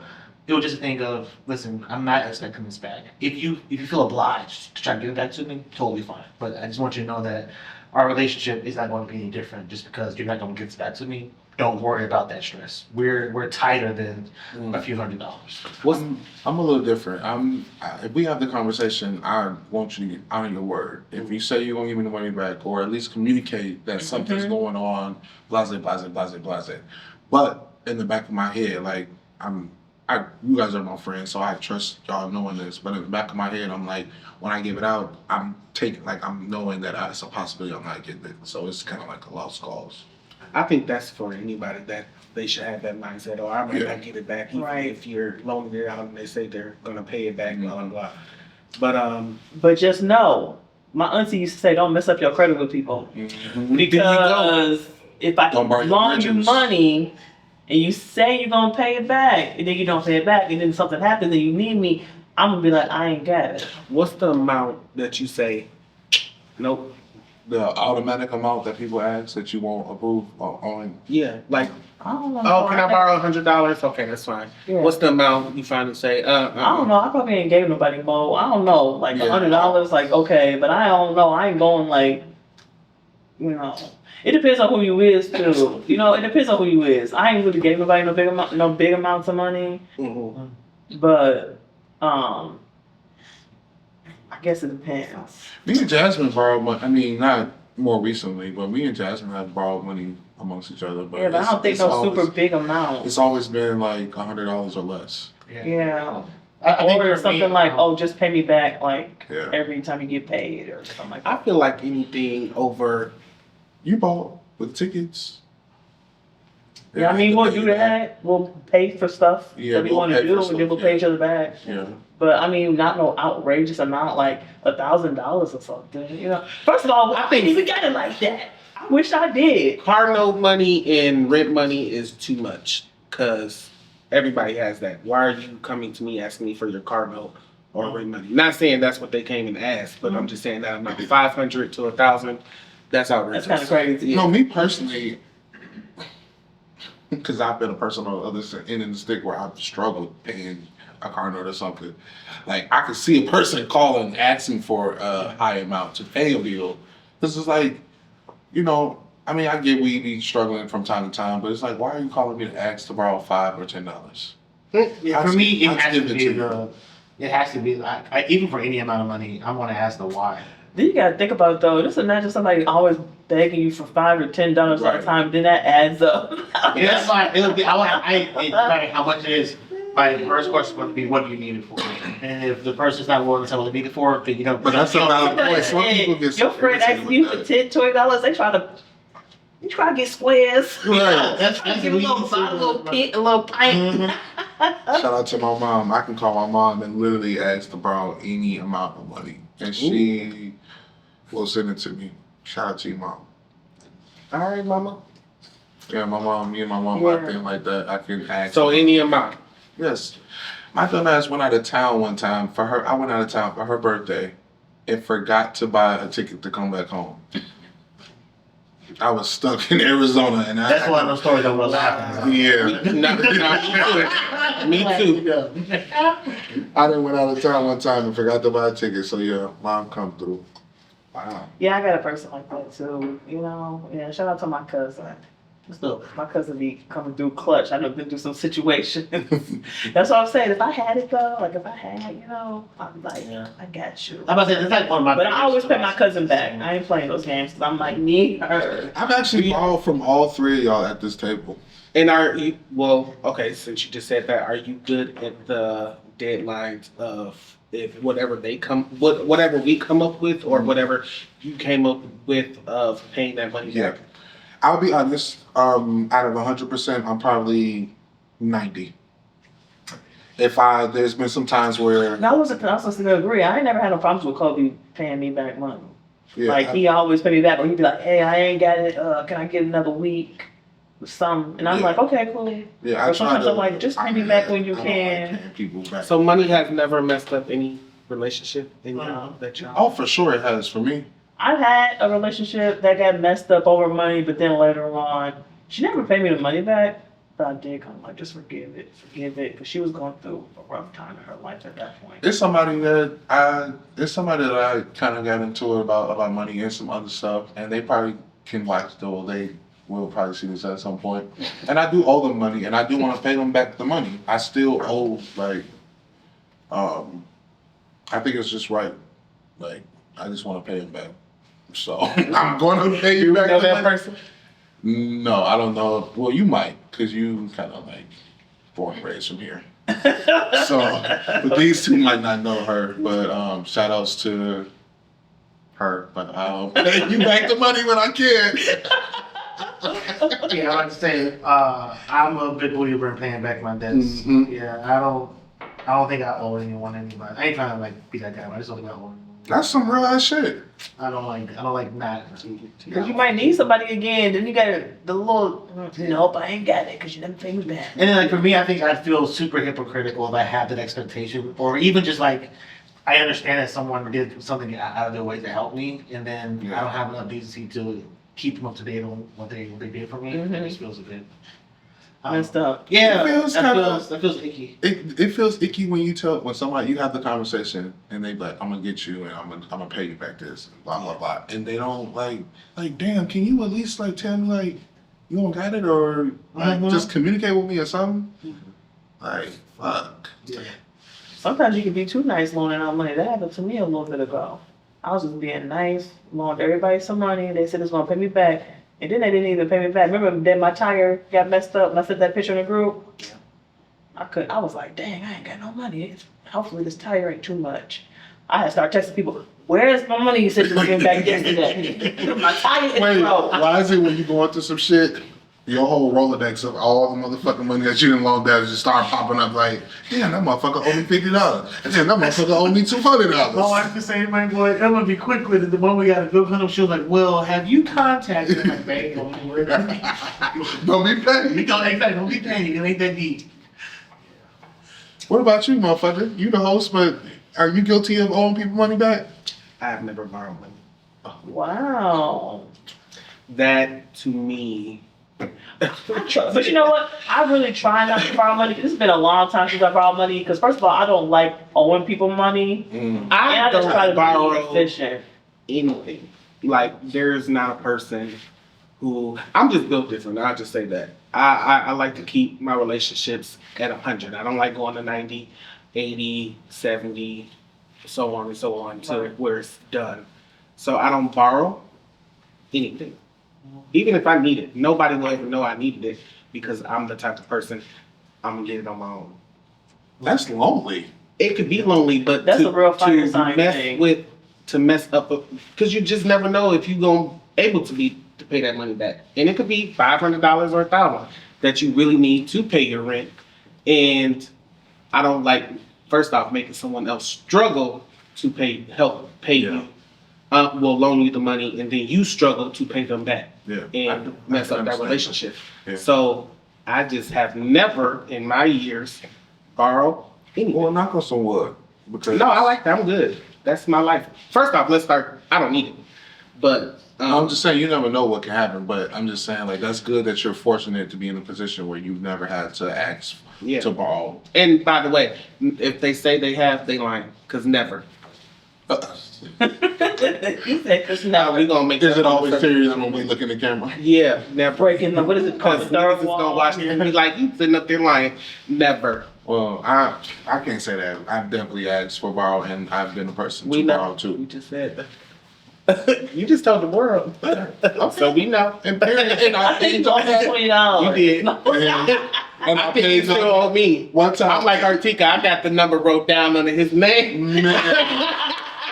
it was just a thing of, listen, I'm not expecting this back. If you feel obliged to try to give it back to me, totally fine. But I just want you to know that our relationship is not going to be any different just because you're not going to give it back to me. Don't worry about that stress. We're tighter than a few $100s. I'm a little different. If we have the conversation, I want you to honor your word. If you say you're gonna give me the money back, or at least communicate that something's going on, blase, blase, blase, blase. But in the back of my head, like you guys are my friends, so I trust y'all knowing this. But in the back of my head, I'm like, when I give it out, I'm knowing that it's a possibility I'm not getting it. So it's kind of like a lost cause. I think that's for anybody that they should have that mindset. Or I might not get it back, even Right. if you're loaning it out and they say they're gonna pay it back, blah blah blah. But just know, my auntie used to say, don't mess up your credit with people. Because if I Don't burn your loan you bridges. money and you say you're gonna pay it back, and then you don't pay it back, and then something happens and you need me, I'm gonna be like, I ain't got it. What's the amount that you say, nope? The automatic amount that people ask that you won't approve on. Yeah, like, I don't know. oh, can I borrow $100? Okay, that's fine. Yeah. What's the amount you finally say? I don't know. I probably ain't gave nobody more. I don't know. Like Yeah. $100, like okay, but I don't know. I ain't going like, It depends on who you is too. It depends on who you is. I ain't really gave nobody no big amounts of money, Mm-hmm. but I guess it depends. Me and Jasmine borrowed money. I mean, not more recently, but me and Jasmine have borrowed money amongst each other. But Yeah, but I don't think it's no always, super big amount. It's always been like $100 or less. Yeah. I think Or for something me, like, oh, just pay me back like Yeah. every time you get paid or something like I that. feel like anything over, You bought with tickets. Yeah, I mean, we'll do that. We'll pay for stuff Yeah, that we we'll want to pay for do, and stuff, then we'll pay yeah. each other back. Yeah. But I mean, not no outrageous amount, like $1,000 or something. First of all, I didn't even got it like that. I wish I did. car note money and rent money is too much because everybody has that. Why are you coming to me asking me for your car note or rent money? Not saying that's what they came and asked, but I'm just saying that amount, 500 to 1,000. That's outrageous. That's kind of crazy. No, me personally, because I've been a person on the other end of the stick where I've struggled paying a car note or something. Like, I could see a person calling asking for a high amount to pay a bill. This is like, I mean, I get we be struggling from time to time, but it's like, why are you calling me to ask to borrow $5 or $10? Yeah, for me, I'll give it to you. it has to be like, even for any amount of money, I want to ask the why. Then you gotta think about it though. Just imagine somebody always begging you for $5 or $10 all the Right. time. Then that adds up. Yeah, that's fine. It'll be, it matter how much it is. My first question would be, what do you need it for? And if the person's not willing to tell what they need it for, then But that's a valid point. Some people get Your friend irritated asking you with for that. $10, $20, they try to get squares. Right. That's Give a little bottle, a little pint, a little pint. Shout out to my mom. I can call my mom and literally ask to borrow any amount of money, and she will send it to me. Shout out to you, mom. All right, mama. Yeah, me and my mom locked in like that. I can ask. So any amount. Yes. My dumb ass went out of town one time for her. I went out of town for her birthday and forgot to buy a ticket to come back home. I was stuck in Arizona, and That's one of those stories that will happen. Yeah, Me too. I done went out of town one time and forgot to buy a ticket. So yeah, mom come through. Wow. Yeah, I got a person like that too. You know, yeah. Shout out to my cousin. So my cousin be coming through clutch. I know been through some situations. That's what I'm saying. If I had it though, like if I had, you know, I'd be like, Yeah. I got you. I'm about to say, that's like one of my. But I always pay my cousin back. I ain't playing those games because I'm like me, her. I've actually borrowed from all three of y'all at this table. And are you, well, okay, since you just said that, are you good at the deadlines of if whatever we come up with or whatever you came up with of paying that money Yeah. back? I'll be honest. Out of 100%, I'm probably 90. There's been some times where And I was supposed to agree. I ain't never had no problems with Kobe paying me back money. yeah, Like he always pay me back, or he'd be like, "Hey, I ain't got it. Can I get another week?" Or something, and I'm Yeah. like, "Okay, cool." yeah, I But try sometimes to. I'm like, just pay me back when you I don't can. like paying people back. So money has never messed up any relationship in that you Oh, for sure it has for me. I've had a relationship that got messed up over money, but then later on, she never paid me the money back. But I did kind of like, just forgive it, because she was going through a rough time in her life at that point. It's somebody that I kind of got into it about money and some other stuff, and they probably can watch though. They will probably see this at some point. And I do owe them money, and I do want to pay them back the money. I still owe I think it's just right. Like I just want to pay them back. So I'm going to pay you back. know the that money. person? No, I don't know. Well, you might, because you kind of like born and raised from here. So, but these two might not know her. But shout outs to her. But I'll pay you back the money when I can. Yeah, I like to say, I'm a big believer in paying back my debts. Mhm. Yeah, I don't think I owe anyone anybody. I ain't trying to like be that guy, but I just don't think I owe anyone. That's some real ass shit. I don't like not. Because you might need somebody again, then you got the little, nope, I ain't got it, because you never paid me back. And then like for me, I think I'd feel super hypocritical if I have that expectation, or even just like I understand that someone did something out of their way to help me, and then Yeah. I don't have enough decency to keep them up to date on what they did for me. Mhm. It just feels a bit Messed up. Yeah, It feels that kinda- feels icky. It feels icky when somebody you have the conversation and they like, I'm gonna get you and I'm gonna pay you back this, blah blah blah, and they don't like damn, can you at least like tell me like you don't got it or like Mhm. just communicate with me or something? Like fuck. Sometimes you can be too nice loaning out money. That happened to me a little bit ago. I was just being nice, loaned everybody some money. They said it's gonna pay me back, and then they didn't even pay me back. Remember that my tire got messed up and I sent that picture in the group? I was like, dang, I ain't got no money. Hopefully this tire ain't too much. I had to start texting people, where's my money you said you was giving back yesterday? My tire is Wait, broke. why is it when you going through some shit, your whole Rolodex of all the motherfucking money that you didn't loan down just start popping up like, damn, that motherfucker owe me $50. And then that motherfucker owe me My $200. wife can say, my boy, I'm gonna be quick with it. The moment we got a good hunt, she was like, well, have you contacted my bank? Don't worry about it. Don't be petty. Don't be paying. It ain't that deep. What about you, motherfucker? You the host, but are you guilty of owing people money back? I have never borrowed money. Wow. That to me, But you know what? I really try not to borrow money. It's been a long time since I borrowed money because first of all, I don't like owing people money. And I I just try to don't borrow be efficient. anything. Like there's not a person who I'm just built different. I'll just say that. I like to keep my relationships at 100. I don't like going to 90, 80, 70, so on and so on to where it's done. So I don't borrow anything. Even if I need it, nobody will ever know I needed it because I'm the type of person I'm gonna get it on my own. That's lonely. It could be lonely, but That's a real fire sign mess thing. to mess up because you just never know if you're gonna able to pay that money back, and it could be $500 or $1,000 that you really need to pay your rent. And I don't like first off making someone else struggle to help pay you. Will loan you the money, and then you struggle to pay them back Yeah. and mess up that relationship. Yeah. So I just have never in my years borrowed anything. Well, knock on some wood. Because No, I like that. I'm good. That's my life. First off, let's start. I don't need it. But I'm just saying you never know what can happen, but I'm just saying like that's good that you're fortunate to be in a position where you've never had to ask Yeah. to borrow. and by the way, if they say they have, they lying. Cause never. You said because Now we now gonna make. Is that it always perfect. serious when we look in the camera? Yeah, never. breaking the what is it called? Cause The niggas third is gonna wall. watch this and be like, you sitting up there lying. Never. Well, I can't say that. I've definitely asked for borrow, and I've been a person We to borrow know. too. You just said that. You just told the world. So we know. And I paid Lost $20. You did. And I think you still owe me. One time. I'm like Artika, I got the number wrote down under his name. Man.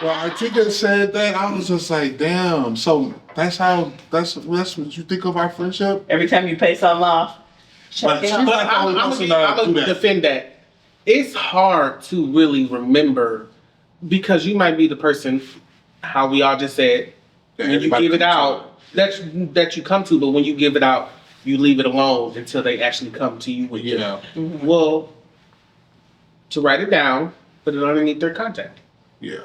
Well, Artika said that. I was just like, damn. So that's what you think of our friendship? Every time you pay something off, But check it she's out. like the only I'm person that do gonna that. defend that. It's hard to really remember because you might be the person, how we all just said, That when you everybody give it comes out, that you come to, but when you give it out, you leave it alone until they actually come to you with it. Yeah, Well, to write it down, put it underneath their contact. yeah.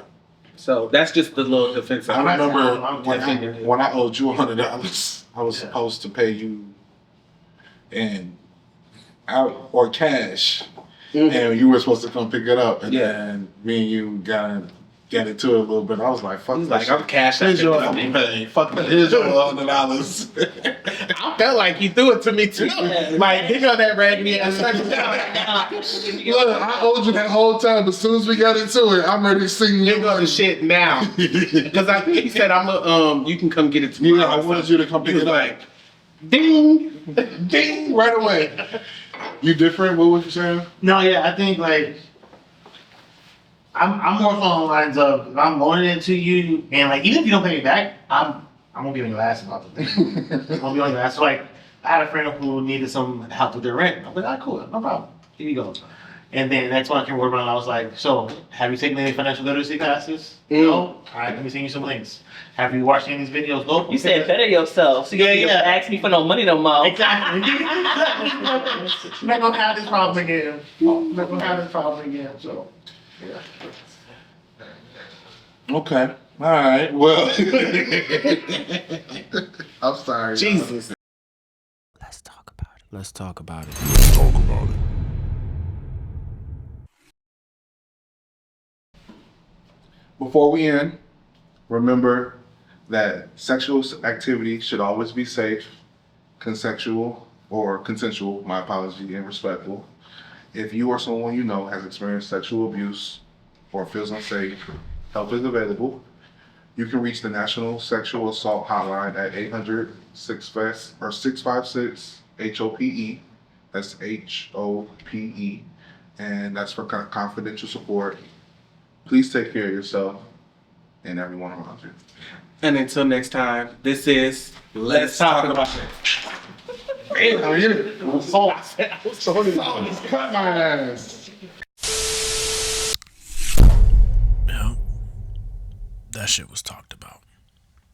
So that's just the little defense. I remember when defending I owed you $100, I was supposed to pay you or cash, and you were supposed to come pick it up, and Yeah. then me and you got into it a little bit. I was like, "Fuck He's that like, shit. I'm cash. Here's your pay. Fuck that. Here's your $100." I felt like you threw it to me too. Like, here go that raggedy ass. Look, I owed you that whole time. As soon as we got into it, I'm ready to sing Here you. go the shit now. Because I think he said, you can come get it tomorrow. Yeah, I wanted you to come He pick was it up. like, ding. Ding, right away. You different? What was you saying? No, yeah, I think like I'm more along the lines of if I'm loaning it to you and like even if you don't pay me back, I'm gonna be on your ass about the thing. I'm gonna be on your ass. So like I had a friend who needed some help with their rent. I'm like, ah, cool, no problem. Here you go. And then that's when I came over and I was like, so have you taken any financial literacy classes? No? All right, let me send you some links. Have you watched any of these videos? Nope. You said better yourself, so you don't ask me for no money no more. Exactly. You're not gonna have this problem again. You're not gonna have this problem again. So, yeah. Okay. All right. Well, I'm sorry. Jesus. Let's talk about it. Let's talk about it. Before we end, remember that sexual activity should always be safe, consensual, my apology, and respectful. If you or someone you know has experienced sexual abuse or feels unsafe, help is available. You can reach the National Sexual Assault Hotline at 800-656-HOPE. That's HOPE. And that's for confidential support. Please take care of yourself and everyone around you. And until next time, this is Let's Talk About It. How are you? Cut my ass. Yeah. That shit was talked about.